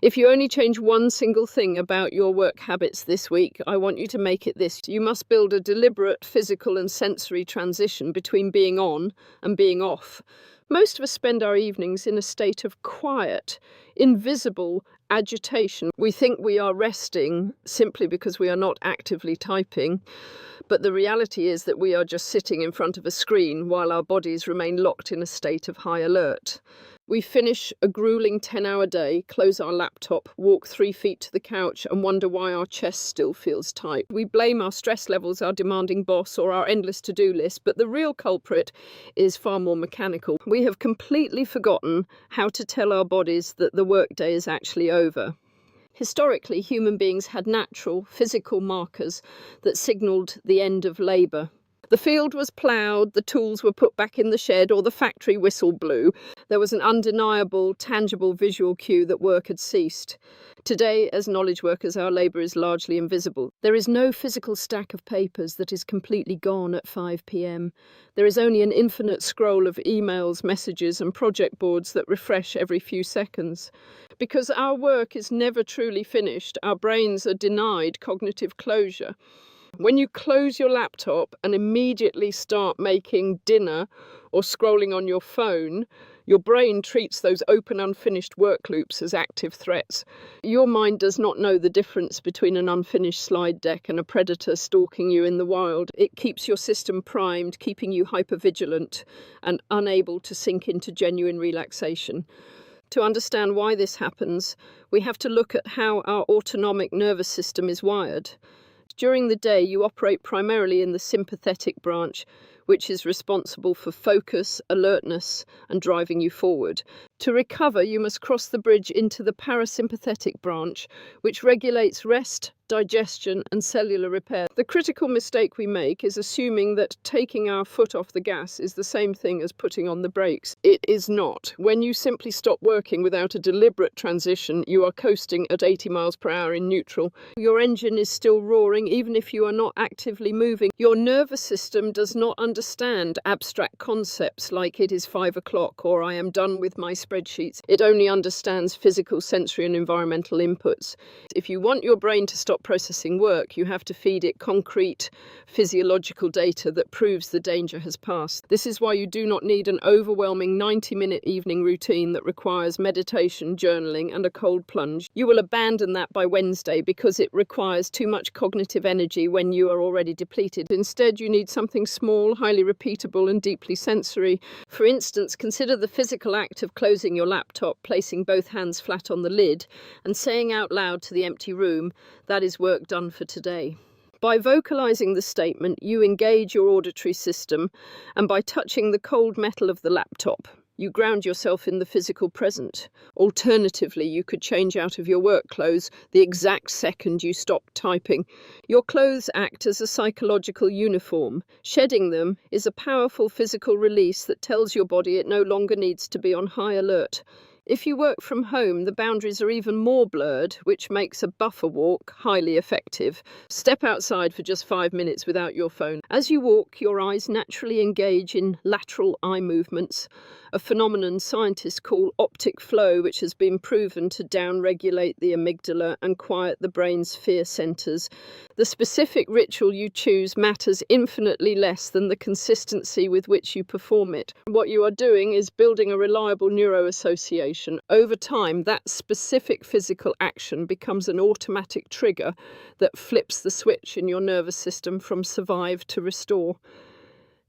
If you only change one single thing about your work habits this week, I want you to make it this. You must build a deliberate physical and sensory transition between being on and being off. Most of us spend our evenings in a state of quiet, invisible agitation. We think we are resting simply because we are not actively typing, but the reality is that we are just sitting in front of a screen while our bodies remain locked in a state of high alert. We finish a grueling 10-hour day, close our laptop, walk 3 feet to the couch and wonder why our chest still feels tight. We blame our stress levels, our demanding boss, or our endless to-do list, but the real culprit is far more mechanical. We have completely forgotten how to tell our bodies that the workday is actually over. Historically, human beings had natural, physical markers that signalled the end of labour. The field was ploughed, the tools were put back in the shed, or the factory whistle blew. There was an undeniable, tangible visual cue that work had ceased. Today, as knowledge workers, our labour is largely invisible. There is no physical stack of papers that is completely gone at 5 p.m. There is only an infinite scroll of emails, messages, and project boards that refresh every few seconds. Because our work is never truly finished, our brains are denied cognitive closure. When you close your laptop and immediately start making dinner or scrolling on your phone, your brain treats those open unfinished work loops as active threats. Your mind does not know the difference between an unfinished slide deck and a predator stalking you in the wild. It keeps your system primed, keeping you hypervigilant and unable to sink into genuine relaxation. To understand why this happens, we have to look at how our autonomic nervous system is wired. During the day, you operate primarily in the sympathetic branch, which is responsible for focus, alertness, and driving you forward. To recover, you must cross the bridge into the parasympathetic branch, which regulates rest, digestion, and cellular repair. The critical mistake we make is assuming that taking our foot off the gas is the same thing as putting on the brakes. It is not. When you simply stop working without a deliberate transition, you are coasting at 80 miles per hour in neutral. Your engine is still roaring even if you are not actively moving. Your nervous system does not understand abstract concepts like it is 5 o'clock or I am done with my spreadsheets. It only understands physical, sensory, and environmental inputs. If you want your brain to stop processing work, you have to feed it concrete physiological data that proves the danger has passed. This is why you do not need an overwhelming 90-minute evening routine that requires meditation, journaling, and a cold plunge. You will abandon that by Wednesday because it requires too much cognitive energy when you are already depleted. Instead, you need something small, highly repeatable, and deeply sensory. For instance, consider the physical act of closing your laptop, placing both hands flat on the lid, and saying out loud to the empty room, "That is work done for today." By vocalizing the statement, you engage your auditory system, and by touching the cold metal of the laptop, you ground yourself in the physical present. Alternatively, you could change out of your work clothes the exact second you stop typing. Your clothes act as a psychological uniform. Shedding them is a powerful physical release that tells your body it no longer needs to be on high alert. If you work from home, the boundaries are even more blurred, which makes a buffer walk highly effective. Step outside for just 5 minutes without your phone. As you walk, your eyes naturally engage in lateral eye movements, a phenomenon scientists call optic flow, which has been proven to downregulate the amygdala and quiet the brain's fear centers. The specific ritual you choose matters infinitely less than the consistency with which you perform it. What you are doing is building a reliable neuroassociation. Over time, that specific physical action becomes an automatic trigger that flips the switch in your nervous system from survive to restore.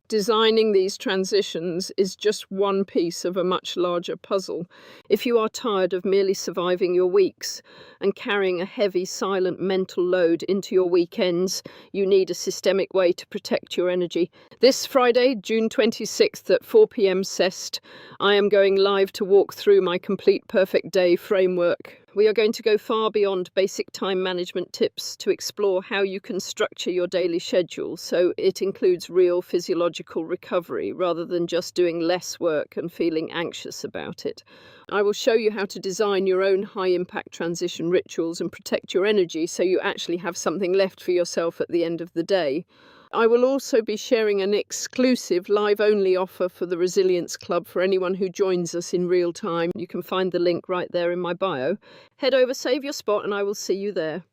Designing these transitions is just one piece of a much larger puzzle. If you are tired of merely surviving your weeks and carrying a heavy, silent mental load into your weekends, you need a systemic way to protect your energy. This Friday, June 26th at 4 p.m. CEST, I am going live to walk through my Complete Perfect Day framework. We are going to go far beyond basic time management tips to explore how you can structure your daily schedule so it includes real physiological recovery rather than just doing less work and feeling anxious about it. I will show you how to design your own high-impact transition rituals and protect your energy so you actually have something left for yourself at the end of the day. I will also be sharing an exclusive live-only offer for the Resilience Club for anyone who joins us in real time. You can find the link right there in my bio. Head over, save your spot, and I will see you there.